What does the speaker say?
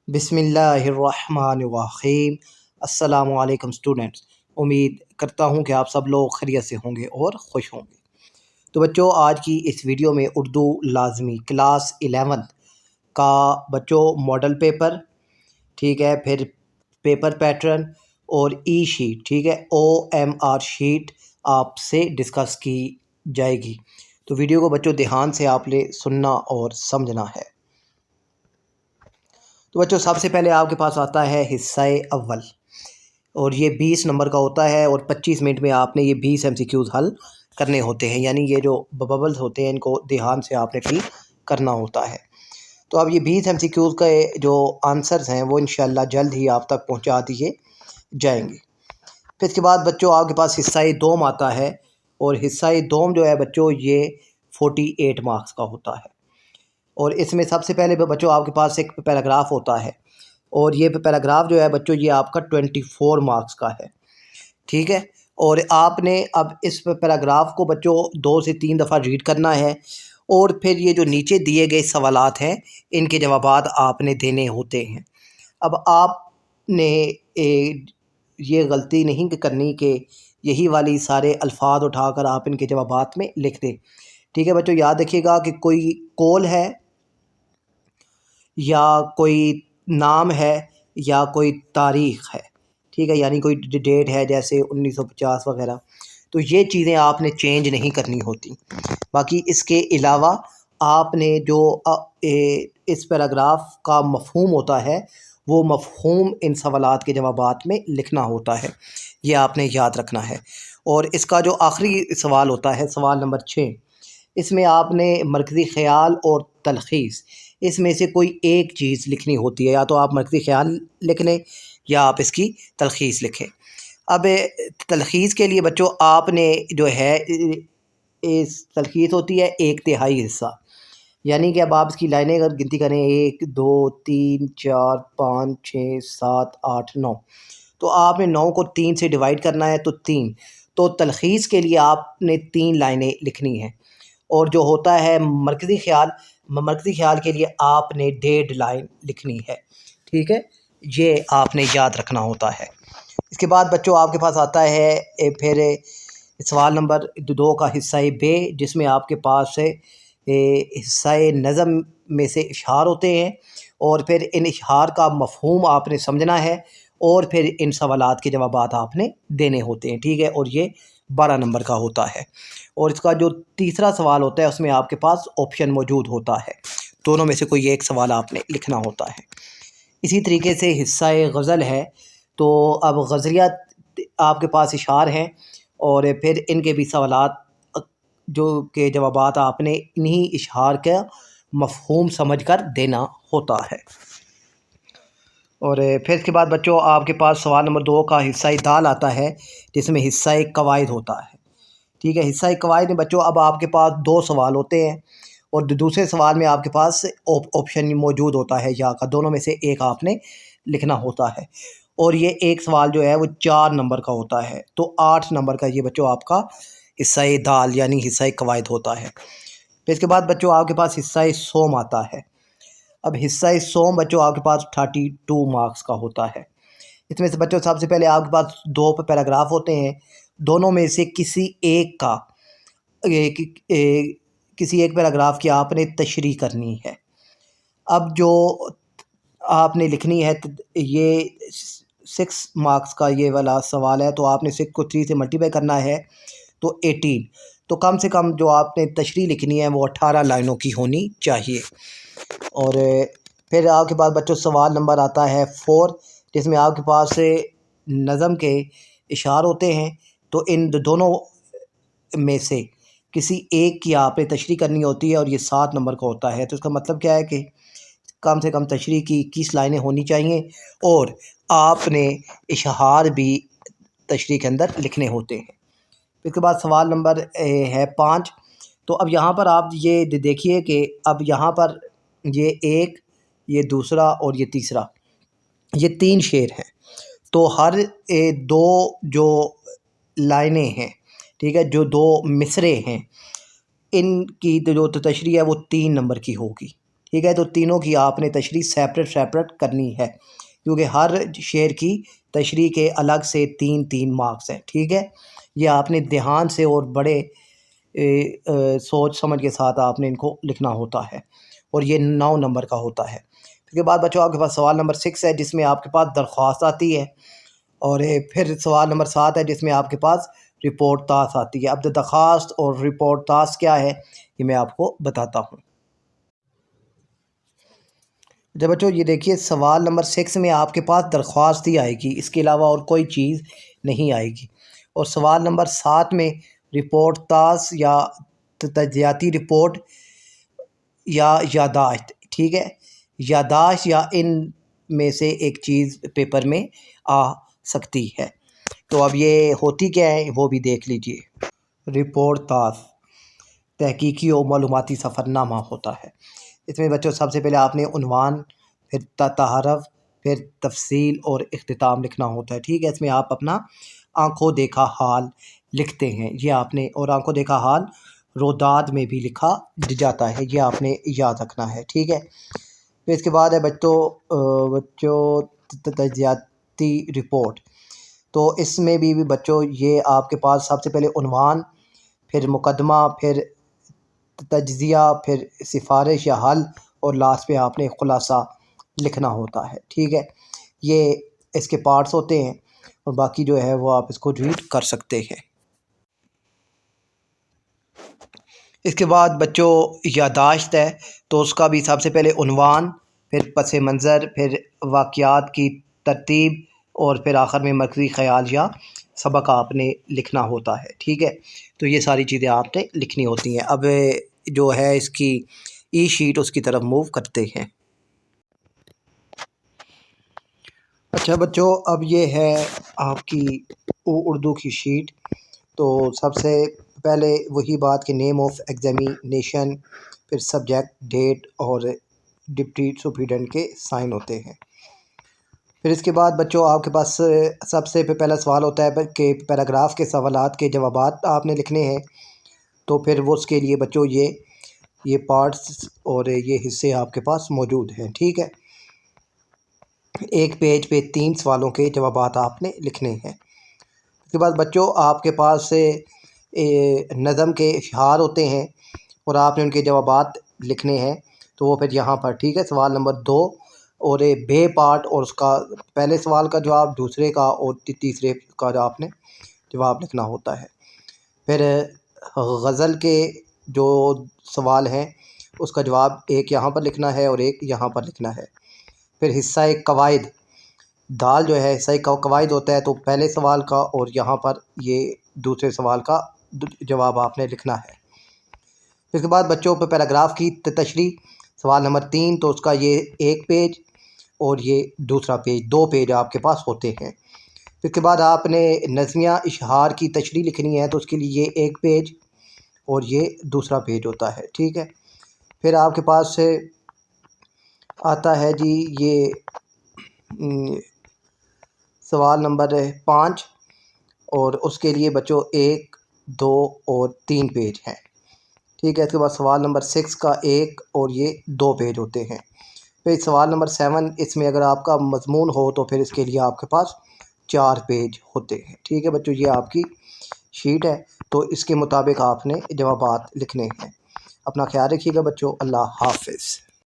بسم اللہ الرحمن الرحیم۔ السلام علیکم اسٹوڈنٹس، امید کرتا ہوں کہ آپ سب لوگ خیریت سے ہوں گے اور خوش ہوں گے۔ تو بچوں، آج کی اس ویڈیو میں اردو لازمی کلاس 11 کا بچوں ماڈل پیپر، ٹھیک ہے، پھر پیپر پیٹرن اور ای شیٹ، ٹھیک ہے، OMR شیٹ آپ سے ڈسکس کی جائے گی۔ تو ویڈیو کو بچوں دھیان سے آپ نے سننا اور سمجھنا ہے۔ تو بچوں، سب سے پہلے آپ کے پاس آتا ہے حصہ اول، اور یہ 20 نمبر کا ہوتا ہے، اور 25 منٹ میں آپ نے یہ 20 MCQs حل کرنے ہوتے ہیں، یعنی یہ جو ببلز ہوتے ہیں ان کو دھیان سے آپ نے فل کرنا ہوتا ہے۔ تو اب یہ 20 MCQs کا جو آنسرز ہیں وہ انشاءاللہ جلد ہی آپ تک پہنچا دیے جائیں گے۔ پھر اس کے بعد بچوں آپ کے پاس حصہ دوم آتا ہے، اور حصہ دوم جو ہے بچوں یہ 48 مارکس کا ہوتا ہے، اور اس میں سب سے پہلے بچوں آپ کے پاس ایک پیراگراف ہوتا ہے، اور یہ پیراگراف جو ہے بچوں یہ آپ کا 24 مارکس کا ہے، ٹھیک ہے۔ اور آپ نے اب اس پیراگراف کو بچوں 2 سے 3 دفعہ ریڈ کرنا ہے، اور پھر یہ جو نیچے دیے گئے سوالات ہیں ان کے جوابات آپ نے دینے ہوتے ہیں۔ اب آپ نے یہ غلطی نہیں کرنی کہ یہی والی سارے الفاظ اٹھا کر آپ ان کے جوابات میں لکھ دیں، ٹھیک ہے بچوں۔ یاد رکھیے گا کہ کوئی قول ہے یا کوئی نام ہے یا کوئی تاریخ ہے، ٹھیک ہے، یعنی کوئی ڈیٹ ہے جیسے 1950 وغیرہ، تو یہ چیزیں آپ نے چینج نہیں کرنی ہوتی۔ باقی اس کے علاوہ آپ نے جو اس پیراگراف کا مفہوم ہوتا ہے وہ مفہوم ان سوالات کے جوابات میں لکھنا ہوتا ہے، یہ آپ نے یاد رکھنا ہے۔ اور اس کا جو آخری سوال ہوتا ہے، سوال نمبر 6، اس میں آپ نے مرکزی خیال اور تلخیص، اس میں سے کوئی ایک چیز لکھنی ہوتی ہے، یا تو آپ مرکزی خیال لکھ لیں یا آپ اس کی تلخیص لکھیں۔ اب تلخیص کے لیے بچوں آپ نے جو ہے اس تلخیص ہوتی ہے 1/3 حصہ، یعنی کہ اب آپ اس کی لائنیں اگر گنتی کریں 1 2 3 4 5 6 7 8 9، تو آپ نے 9 کو 3 سے ڈیوائڈ کرنا ہے، تو 3، تو تلخیص کے لیے آپ نے 3 لائنیں لکھنی ہیں۔ اور جو ہوتا ہے مرکزی خیال کے لیے آپ نے 1.5 لائن لکھنی ہے، ٹھیک ہے، یہ آپ نے یاد رکھنا ہوتا ہے۔ اس کے بعد بچوں آپ کے پاس آتا ہے پھر سوال نمبر 2 کا حصہ ب، جس میں آپ کے پاس حصہ نظم میں سے اشعار ہوتے ہیں، اور پھر ان اشعار کا مفہوم آپ نے سمجھنا ہے، اور پھر ان سوالات کے جوابات آپ نے دینے ہوتے ہیں، ٹھیک ہے، اور یہ 12 نمبر کا ہوتا ہے۔ اور اس کا جو تیسرا سوال ہوتا ہے اس میں آپ کے پاس آپشن موجود ہوتا ہے، دونوں میں سے کوئی ایک سوال آپ نے لکھنا ہوتا ہے۔ اسی طریقے سے حصہ غزل ہے، تو اب غزلیات آپ کے پاس اشعار ہیں، اور پھر ان کے بھی سوالات جو کہ جوابات آپ نے انہی اشعار کا مفہوم سمجھ کر دینا ہوتا ہے۔ اور پھر اس کے بعد بچوں آپ کے پاس سوال نمبر 2 کا حصہ دال آتا ہے، جس میں حصہ قواعد ہوتا ہے، ٹھیک ہے۔ حصہ قواعد میں بچوں اب آپ کے پاس 2 سوال ہوتے ہیں، اور دوسرے سوال میں آپ کے پاس آپشن موجود ہوتا ہے یا کا، دونوں میں سے ایک آپ نے لکھنا ہوتا ہے، اور یہ ایک سوال جو ہے وہ 4 نمبر کا ہوتا ہے، تو 8 نمبر کا یہ بچوں آپ کا حصہ دال یعنی حصہ قواعد ہوتا ہے۔ پھر اس کے بعد بچوں آپ کے پاس حصہ سوم آتا ہے۔ اب حصہ سوم بچوں آپ کے پاس 32 مارکس کا ہوتا ہے۔ اس میں سے بچوں سب سے پہلے آپ کے پاس 2 پیراگراف ہوتے ہیں، دونوں میں سے کسی ایک پیراگراف کی آپ نے تشریح کرنی ہے۔ اب جو آپ نے لکھنی ہے یہ 6 مارکس کا یہ والا سوال ہے، تو آپ نے 6 کو 3 سے ملٹیپلائی کرنا ہے، تو 18، تو کم سے کم جو آپ نے تشریح لکھنی ہے وہ 18 لائنوں کی ہونی چاہیے۔ اور پھر آپ کے پاس بچوں سوال نمبر آتا ہے 4، جس میں آپ کے پاس نظم کے اشعار ہوتے ہیں، تو ان دونوں میں سے کسی ایک کی آپ نے تشریح کرنی ہوتی ہے، اور یہ 7 نمبر کا ہوتا ہے۔ تو اس کا مطلب کیا ہے کہ کم سے کم تشریح کی 21 لائنیں ہونی چاہیے، اور آپ نے اشعار بھی تشریح کے اندر لکھنے ہوتے ہیں۔ اس کے بعد سوال نمبر ہے 5، تو اب یہاں پر آپ یہ دیکھیے کہ اب یہاں پر یہ ایک، یہ دوسرا اور یہ تیسرا، یہ 3 شعر ہیں، تو ہر 2 جو لائنیں ہیں، ٹھیک ہے، جو 2 مصرے ہیں، ان کی جو تشریح ہے وہ 3 نمبر کی ہوگی، ٹھیک ہے، تو تینوں کی آپ نے تشریح سیپریٹ کرنی ہے، کیونکہ ہر شعر کی تشریح کے الگ سے 3 مارکس ہیں، ٹھیک ہے۔ یہ آپ نے دھیان سے اور بڑے سوچ سمجھ کے ساتھ آپ نے ان کو لکھنا ہوتا ہے، اور یہ 9 نمبر کا ہوتا ہے۔ اس کے بعد بچوں آپ کے پاس سوال نمبر 6 ہے، جس میں آپ کے پاس درخواست آتی ہے، اور پھر سوال نمبر 7 ہے، جس میں آپ کے پاس رپورٹ تاس آتی ہے۔ اب درخواست اور رپورٹ تاس کیا ہے یہ میں آپ کو بتاتا ہوں۔ جب بچوں یہ دیکھیے سوال نمبر 6 میں آپ کے پاس درخواست ہی آئے گی، اس کے علاوہ اور کوئی چیز نہیں آئے گی، اور سوال نمبر 7 میں رپورٹ تاس یا تجزیاتی رپورٹ یا یادداشت، ٹھیک ہے، یادداشت یا ان میں سے ایک چیز پیپر میں آ سکتی ہے۔ تو اب یہ ہوتی کیا ہے وہ بھی دیکھ لیجئے۔ رپورٹ تاس تحقیقی و معلوماتی سفر نامہ ہوتا ہے۔ اس میں بچوں سب سے پہلے آپ نے عنوان، پھر تعارف، پھر تفصیل اور اختتام لکھنا ہوتا ہے، ٹھیک ہے۔ اس میں آپ اپنا آنکھوں دیکھا حال لکھتے ہیں، یہ آپ نے، اور آنکھوں دیکھا حال روداد میں بھی لکھا جاتا ہے، یہ آپ نے یاد رکھنا ہے، ٹھیک ہے۔ پھر اس کے بعد ہے بچوں تجزیاتی رپورٹ، تو اس میں بھی بچوں یہ آپ کے پاس سب سے پہلے عنوان، پھر مقدمہ، پھر تجزیہ، پھر سفارش یا حل، اور لاسٹ پہ آپ نے خلاصہ لکھنا ہوتا ہے، ٹھیک ہے۔ یہ اس کے پارٹس ہوتے ہیں، اور باقی جو ہے وہ آپ اس کو ریڈ کر سکتے ہیں۔ اس کے بعد بچوں یادداشت ہے، تو اس کا بھی سب سے پہلے عنوان، پھر پس منظر، پھر واقعات کی ترتیب، اور پھر آخر میں مرکزی خیال یا سبق آپ نے لکھنا ہوتا ہے، ٹھیک ہے۔ تو یہ ساری چیزیں آپ نے لکھنی ہوتی ہیں۔ اب جو ہے اس کی ای شیٹ اس کی طرف موو کرتے ہیں۔ اچھا بچوں اب یہ ہے آپ کی اردو کی شیٹ، تو سب سے پہلے وہی بات کہ نیم آف ایگزامینیشن، پھر سبجیکٹ، ڈیٹ، اور ڈپٹی سپرنٹینڈنٹ کے سائن ہوتے ہیں۔ پھر اس کے بعد بچوں آپ کے پاس سب سے پہلا سوال ہوتا ہے کہ پیراگراف کے سوالات کے جوابات آپ نے لکھنے ہیں، تو پھر وہ اس کے لیے بچوں یہ پارٹس اور یہ حصے آپ کے پاس موجود ہیں، ٹھیک ہے۔ ایک پیج پہ 3 سوالوں کے جوابات آپ نے لکھنے ہیں۔ اس کے بعد بچوں آپ کے پاس نظم کے اشعار ہوتے ہیں، اور آپ نے ان کے جوابات لکھنے ہیں، تو وہ پھر یہاں پر، ٹھیک ہے۔ سوال نمبر 2 اور بے پارٹ، اور اس کا پہلے سوال کا جواب، دوسرے کا، اور تیسرے کا جو آپ نے جواب لکھنا ہوتا ہے۔ پھر غزل کے جو سوال ہیں اس کا جواب ایک یہاں پر لکھنا ہے اور ایک یہاں پر لکھنا ہے۔ پھر حصہ قواعد، دال جو ہے حصہ قواعد ہوتا ہے، تو پہلے سوال کا اور یہاں پر یہ دوسرے سوال کا جواب آپ نے لکھنا ہے۔ اس کے بعد بچوں پہ پیراگراف کی تشریح، سوال نمبر 3، تو اس کا یہ 1 پیج اور یہ دوسرا پیج، 2 پیج آپ کے پاس ہوتے ہیں۔ اس کے بعد آپ نے نظمیہ اشعار کی تشریح لکھنی ہے، تو اس کے لیے یہ 1 پیج اور یہ دوسرا پیج ہوتا ہے، ٹھیک ہے۔ پھر آپ کے پاس آتا ہے جی یہ سوال نمبر 5، اور اس کے لیے بچوں 1، 2 اور 3 پیج ہیں، ٹھیک ہے۔ اس کے بعد سوال نمبر 6 کا 1 اور یہ 2 پیج ہوتے ہیں۔ پھر سوال نمبر 7، اس میں اگر آپ کا مضمون ہو تو پھر اس کے لیے آپ کے پاس 4 پیج ہوتے ہیں، ٹھیک ہے بچوں۔ یہ آپ کی شیٹ ہے، تو اس کے مطابق آپ نے جوابات لکھنے ہیں۔ اپنا خیال رکھیے گا بچوں، اللہ حافظ۔